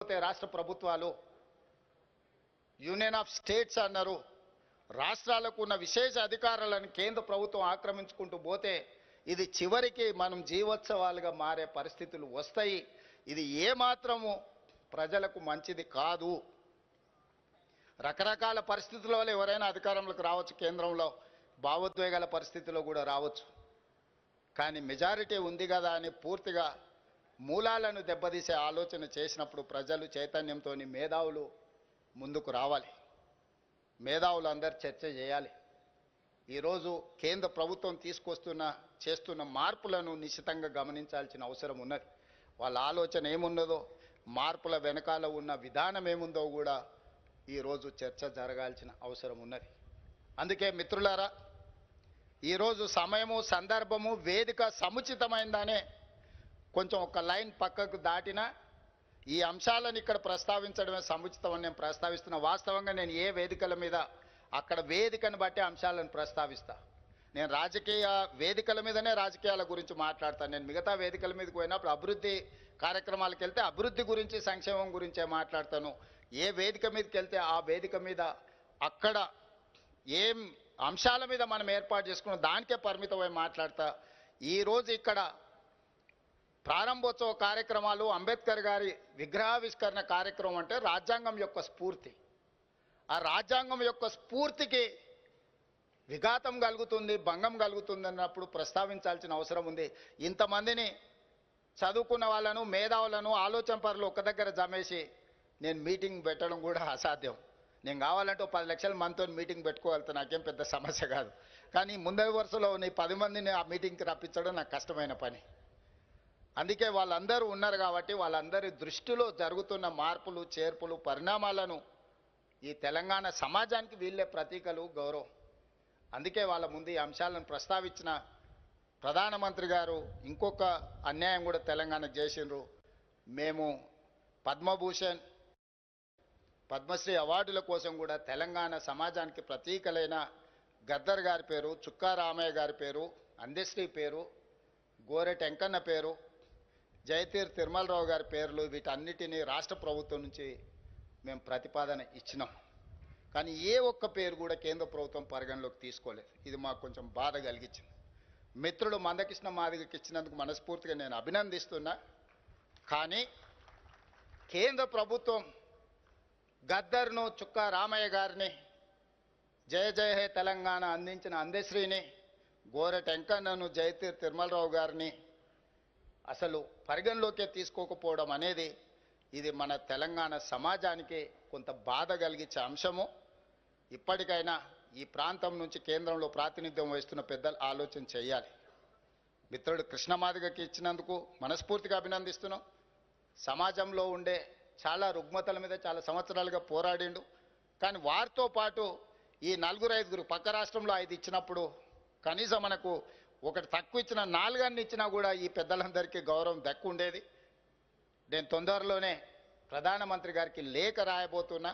రాష్ట్ర ప్రభుత్వాలు union of states అన్నారు. రాష్ట్రాలకు ఉన్న విశేష అధికారాలను కేంద్ర ప్రభుత్వం ఆక్రమించుకుంటూ పోతే ఇది చివరికి మనం జీవోత్సవాలుగా మారే పరిస్థితులు వస్తాయి. ఇది ఏమాత్రము ప్రజలకు మంచిది కాదు. రకరకాల పరిస్థితుల వల్ల ఎవరైనా అధికారంలోకి రావచ్చు, కేంద్రంలో భావోద్వేగాల పరిస్థితిలో కూడా రావచ్చు. కానీ మెజారిటీ ఉంది కదా అని పూర్తిగా మూలాలను దెబ్బతీసే ఆలోచన చేసినప్పుడు ప్రజలు చైతన్యంతో మేధావులు ముందుకు రావాలి. మేధావులు అందరు చర్చ చేయాలి. ఈరోజు కేంద్ర ప్రభుత్వం చేస్తున్న మార్పులను నిశితంగా గమనించాల్సిన అవసరం ఉన్నది. వాళ్ళ ఆలోచన ఏమున్నదో, మార్పుల వెనకాల ఉన్న విధానం ఏముందో కూడా ఈరోజు చర్చ జరగాల్సిన అవసరం ఉన్నది. అందుకే మిత్రులారా, ఈరోజు సమయము, సందర్భము, వేదిక సముచితమైందనే కొంచెం ఒక లైన్ పక్కకు దాటినా ఈ అంశాలను ఇక్కడ ప్రస్తావించడమే సముచితమని నేను ప్రస్తావిస్తున్నా. వాస్తవంగా నేను ఏ వేదికల మీద అక్కడ వేదికను బట్టి అంశాలను ప్రస్తావిస్తా. నేను రాజకీయ వేదికల మీదనే రాజకీయాల గురించి మాట్లాడతాను. నేను మిగతా వేదికల మీదకి పోయినప్పుడు అభివృద్ధి కార్యక్రమాలకు వెళ్తే అభివృద్ధి గురించి, సంక్షేమం గురించే మాట్లాడతాను. ఏ వేదిక మీదకి వెళ్తే ఆ వేదిక మీద అక్కడ ఏం అంశాల మీద మనం ఏర్పాటు చేసుకున్నాం దానికే పరిమితమై మాట్లాడతా. ఈరోజు ఇక్కడ ప్రారంభోత్సవ కార్యక్రమాలు, అంబేద్కర్ గారి విగ్రహావిష్కరణ కార్యక్రమం అంటే రాజ్యాంగం యొక్క స్ఫూర్తి. ఆ రాజ్యాంగం యొక్క స్ఫూర్తికి విఘాతం కలుగుతుంది, భంగం కలుగుతుంది అన్నప్పుడు ప్రస్తావించాల్సిన అవసరం ఉంది. ఇంతమందిని చదువుకున్న వాళ్ళను, మేధావులను, ఆలోచన పరులు ఒక దగ్గర జమేసి నేను మీటింగ్ పెట్టడం కూడా అసాధ్యం. నేను కావాలంటే 10 లక్షల మందితో మీటింగ్ పెట్టుకోగలుగుతా, నాకేం పెద్ద సమస్య కాదు. కానీ ముందరి వరుసలో నీ 10 మందిని ఆ మీటింగ్కి రప్పించడం నాకు కష్టమైన పని. అందుకే వాళ్ళందరూ ఉన్నారు కాబట్టి వాళ్ళందరి దృష్టిలో జరుగుతున్న మార్పులు, చేర్పులు, పరిణామాలను ఈ తెలంగాణ సమాజానికి వీళ్ళే ప్రతీకలు, గౌరవం. అందుకే వాళ్ళ ముందు ఈ అంశాలను ప్రస్తావించిన ప్రధానమంత్రి గారు ఇంకొక అన్యాయం కూడా తెలంగాణకు చేసిండ్రు. మేము పద్మభూషణ్, పద్మశ్రీ అవార్డుల కోసం కూడా తెలంగాణ సమాజానికి ప్రతీకలైన గద్దర్ గారి పేరు, చుక్కా రామయ్య గారి పేరు, అందశ్రీ పేరు, గోరెటి వెంకన్న పేరు, జయతీర్ తిరుమలరావు గారి పేర్లు, వీటన్నిటినీ రాష్ట్ర ప్రభుత్వం నుంచి మేము ప్రతిపాదన ఇచ్చినాం. కానీ ఏ ఒక్క పేరు కూడా కేంద్ర ప్రభుత్వం పరిగణలోకి తీసుకోలేదు. ఇది మాకు కొంచెం బాధ కలిగించింది. మిత్రుడు మందకృష్ణ మాదిగకి ఇచ్చినందుకు మనస్ఫూర్తిగా నేను అభినందిస్తున్నా. కానీ కేంద్ర ప్రభుత్వం గద్దర్ను, చుక్కా రామయ్య గారిని, జయ జయ హే తెలంగాణ అందించిన అందశ్రీని, గోరెటి వెంకన్నను, జయతీర్ తిరుమలరావు గారిని అసలు పరిగణలోకే తీసుకోకపోవడం అనేది ఇది మన తెలంగాణ సమాజానికి కొంత బాధ కలిగించే అంశము. ఇప్పటికైనా ఈ ప్రాంతం నుంచి కేంద్రంలో ప్రాతినిధ్యం వహిస్తున్న పెద్దలు ఆలోచన చేయాలి. మిత్రుడు కృష్ణమాదిగకి ఇచ్చినందుకు మనస్ఫూర్తిగా అభినందిస్తున్నాం. సమాజంలో ఉండే చాలా రుగ్మతల మీద చాలా సంవత్సరాలుగా పోరాడిండు. కానీ వారితో పాటు ఈ 4-5 పక్క రాష్ట్రంలో 5 ఇచ్చినప్పుడు కనీసం మనకు ఒకటి తక్కువ ఇచ్చిన 4 ఇచ్చినా కూడా ఈ పెద్దలందరికీ గౌరవం దక్కుండేది. నేను తొందరలోనే ప్రధానమంత్రి గారికి లేఖ రాయబోతున్నా.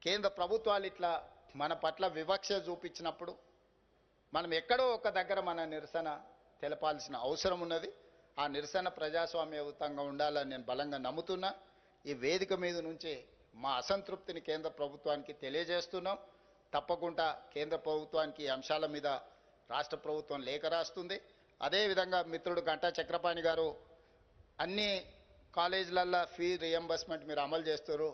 కేంద్ర ప్రభుత్వాలు ఇట్లా మన పట్ల వివక్ష చూపించినప్పుడు మనం ఎక్కడో ఒక దగ్గర మన నిరసన తెలపాల్సిన అవసరం ఉన్నది. ఆ నిరసన ప్రజాస్వామ్యయుతంగా ఉండాలని నేను బలంగా నమ్ముతున్నా. ఈ వేదిక మీద నుంచి మా అసంతృప్తిని కేంద్ర ప్రభుత్వానికి తెలియజేస్తున్నాం. తప్పకుండా కేంద్ర ప్రభుత్వానికి ఈ అంశాల మీద రాష్ట్ర ప్రభుత్వం లేఖ రాస్తుంది. అదేవిధంగా మిత్రుడు గంటా చక్రపాణి గారు అన్ని కాలేజీలల్లో ఫీజు రియంబర్స్మెంట్ మీరు అమలు చేస్తారు,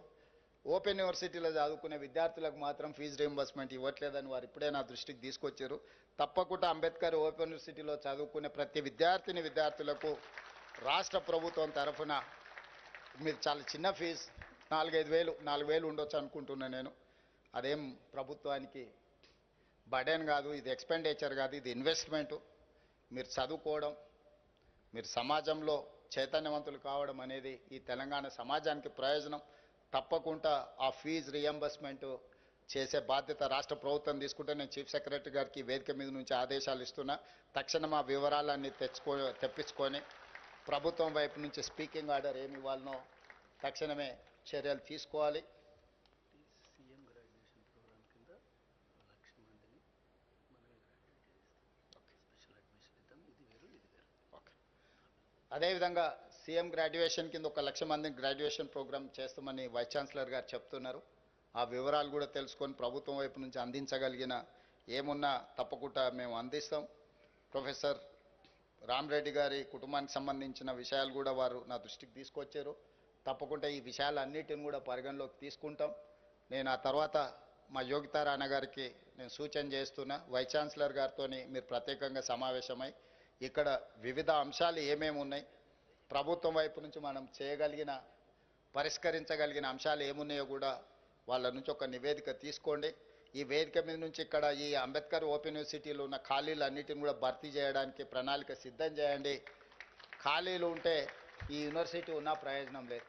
ఓపెన్ యూనివర్సిటీలో చదువుకునే విద్యార్థులకు మాత్రం ఫీజు రియంబర్స్మెంట్ ఇవ్వట్లేదని వారు ఇప్పుడే నా దృష్టికి తీసుకొచ్చారు. తప్పకుండా అంబేద్కర్ ఓపెన్ యూనివర్సిటీలో చదువుకునే ప్రతి విద్యార్థులకు రాష్ట్ర ప్రభుత్వం తరఫున మీరు చాలా చిన్న ఫీజు 4,000 ఉండొచ్చు అనుకుంటున్నా నేను. అదేం ప్రభుత్వానికి బర్డెన్ కాదు, ఇది ఎక్స్పెండిచర్ కాదు, ఇది ఇన్వెస్ట్మెంటు. మీరు చదువుకోవడం, మీరు సమాజంలో చైతన్యవంతులు కావడం అనేది ఈ తెలంగాణ సమాజానికి ప్రయోజనం. తప్పకుండా ఆ ఫీజు రియంబర్స్మెంట్ చేసే బాధ్యత రాష్ట్ర ప్రభుత్వం తీసుకుంటే నేను చీఫ్ సెక్రటరీ గారికి వేదిక మీద నుంచి ఆదేశాలు ఇస్తున్నా. తక్షణం ఆ వివరాలన్నీ తెప్పించుకొని ప్రభుత్వం వైపు నుంచి స్పీకింగ్ ఆర్డర్ ఏమి ఇవ్వాలనో తక్షణమే చర్యలు తీసుకోవాలి. అదేవిధంగా సీఎం గ్రాడ్యుయేషన్ కింద 1,00,000 మందిని గ్రాడ్యుయేషన్ ప్రోగ్రామ్ చేస్తామని వైస్ ఛాన్సలర్ గారు చెప్తున్నారు. ఆ వివరాలు కూడా తెలుసుకొని ప్రభుత్వం వైపు నుంచి అందించగలిగిన ఏమున్నా తప్పకుండా మేము అందిస్తాం. ప్రొఫెసర్ రామరెడ్డి గారి కుటుంబానికి సంబంధించిన విషయాలు కూడా వారు నా దృష్టికి తీసుకొచ్చారు. తప్పకుండా ఈ విషయాలన్నిటిని కూడా పరిగణలోకి తీసుకుంటాం. నేను ఆ తర్వాత మా యోగితా రాణా గారికి నేను సూచన చేస్తున్నా, వైస్ ఛాన్సలర్ గారితో మీరు ప్రత్యేకంగా సమావేశమై ఇక్కడ వివిధ అంశాలు ఏమేమి ఉన్నాయి, ప్రభుత్వం వైపు నుంచి మనం చేయగలిగిన పరిష్కరించగలిగిన అంశాలు ఏమున్నాయో కూడా వాళ్ళ నుంచి ఒక నివేదిక తీసుకోండి. ఈ వేదిక మీద నుంచి ఇక్కడ ఈ అంబేద్కర్ ఓపెన్ యూనివర్సిటీలో ఉన్న ఖాళీలు అన్నిటిని కూడా భర్తీ చేయడానికి ప్రణాళిక సిద్ధం చేయండి. ఖాళీలు ఉంటే ఈ యూనివర్సిటీ ఉన్నా ప్రయోజనం లేదు.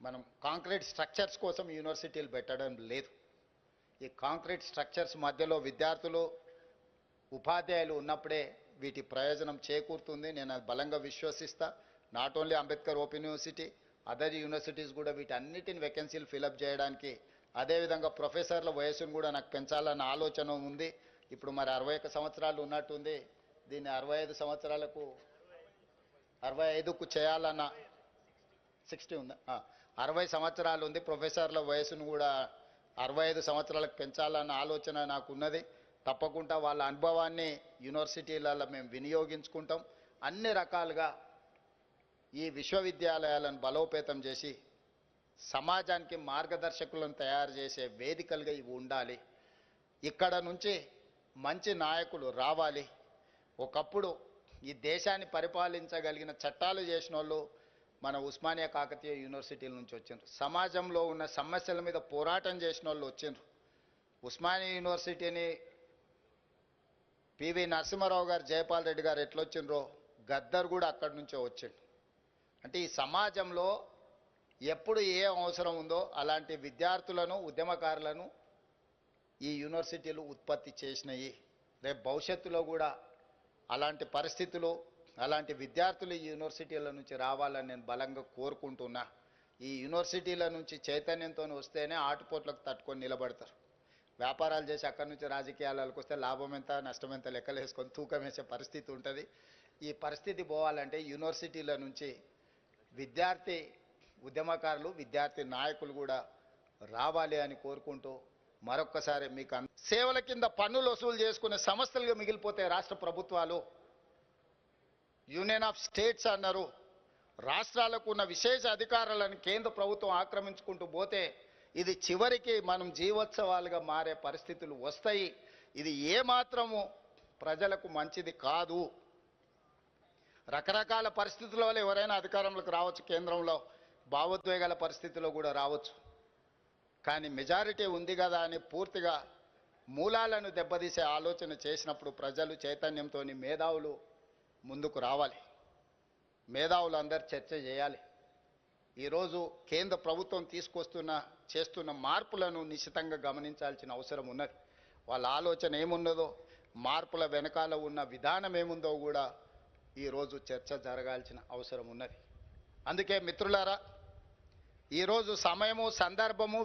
మనం కాంక్రీట్ స్ట్రక్చర్స్ కోసం యూనివర్సిటీలు పెట్టడం లేదు. ఈ కాంక్రీట్ స్ట్రక్చర్స్ మధ్యలో విద్యార్థులు ఉపాధ్యాయులు ఉన్నప్పుడే వీటి ప్రయోజనం చేకూరుతుంది. నేను అది బలంగా విశ్వసిస్తా. Not only Ambedkar open university, other universities కూడా వీటన్నిటిని వేకెన్సీలు ఫిలప్ చేయడానికి, అదేవిధంగా ప్రొఫెసర్ల వయసును కూడా నాకు పెంచాలన్న ఆలోచన ఉంది. ఇప్పుడు మరి 61 సంవత్సరాలు ఉన్నట్టుంది, దీన్ని 65 సంవత్సరాలకు 65కు చేయాలన్న 60 ఉందా, 60 సంవత్సరాలు ఉంది. ప్రొఫెసర్ల వయసును కూడా 65 సంవత్సరాలకు పెంచాలన్న ఆలోచన నాకు ఉన్నది. తప్పకుండా వాళ్ళ అనుభవాన్ని యూనివర్సిటీలలో మేము వినియోగించుకుంటాం. అన్ని రకాలుగా ఈ విశ్వవిద్యాలయాలను బలోపేతం చేసి సమాజానికి మార్గదర్శకులను తయారు చేసే వేదికలుగా ఇవి ఉండాలి. ఇక్కడ నుంచి మంచి నాయకులు రావాలి. ఒకప్పుడు ఈ దేశాన్ని పరిపాలించగలిగిన చట్టాలు చేసిన వాళ్ళు మన ఉస్మానియా కాకతీయ యూనివర్సిటీల నుంచి వచ్చిండ్రు. సమాజంలో ఉన్న సమస్యల మీద పోరాటం చేసిన వాళ్ళు వచ్చిండ్రు. ఉస్మానియా యూనివర్సిటీని పివి నరసింహారావు గారు, జయపాల్ రెడ్డి గారు ఎట్లొచ్చిండ్రో గద్దర్ కూడా అక్కడి నుంచే వచ్చిండు. అంటే ఈ సమాజంలో ఎప్పుడు ఏ అవసరం ఉందో అలాంటి విద్యార్థులను, ఉద్యమకారులను ఈ యూనివర్సిటీలు ఉత్పత్తి చేసినాయి. రేపు భవిష్యత్తులో కూడా అలాంటి పరిస్థితులు, అలాంటి విద్యార్థులు ఈ యూనివర్సిటీల నుంచి రావాలని నేను బలంగా కోరుకుంటున్నా. ఈ యూనివర్సిటీల నుంచి చైతన్యంతో వస్తేనే ఆటుపోట్లకు తట్టుకొని నిలబడతారు. వ్యాపారాలు చేసి అక్కడి నుంచి రాజకీయాలకు వస్తే లాభం ఎంత నష్టం ఎంత లెక్కలు వేసుకొని తూకం వేసే పరిస్థితి ఉంటుంది. ఈ పరిస్థితి పోవాలంటే యూనివర్సిటీల నుంచి విద్యార్థి ఉద్యమకారులు, విద్యార్థి నాయకులు కూడా రావాలి అని కోరుకుంటూ మరొక్కసారి మీకు సేవల కింద పన్నులు వసూలు చేసుకునే సంస్థలుగా మిగిలిపోతే రాష్ట్ర ప్రభుత్వాలు, యూనియన్ ఆఫ్ స్టేట్స్ అన్నారు. రాష్ట్రాలకు ఉన్న విశేష అధికారాలను కేంద్ర ప్రభుత్వం ఆక్రమించుకుంటూ పోతే ఇది చివరికి మనం జీవోత్సవాలుగా మారే పరిస్థితులు వస్తాయి. ఇది ఏమాత్రము ప్రజలకు మంచిది కాదు. రకరకాల పరిస్థితుల వల్ల ఎవరైనా అధికారంలోకి రావచ్చు, కేంద్రంలో భావోద్వేగాల పరిస్థితిలో కూడా రావచ్చు. కానీ మెజారిటీ ఉంది కదా అని పూర్తిగా మూలాలను దెబ్బతీసే ఆలోచన చేసినప్పుడు ప్రజలు చైతన్యంతో మేధావులు ముందుకు రావాలి. మేధావులు అందరు చర్చ చేయాలి. ఈరోజు కేంద్ర ప్రభుత్వం చేస్తున్న మార్పులను నిశితంగా గమనించాల్సిన అవసరం ఉన్నది. వాళ్ళ ఆలోచన ఏమున్నదో, మార్పుల వెనకాల ఉన్న విధానం ఏముందో కూడా ఈరోజు చర్చ జరగాల్సిన అవసరం ఉన్నది. అందుకే మిత్రులారా, ఈరోజు సమయము, సందర్భము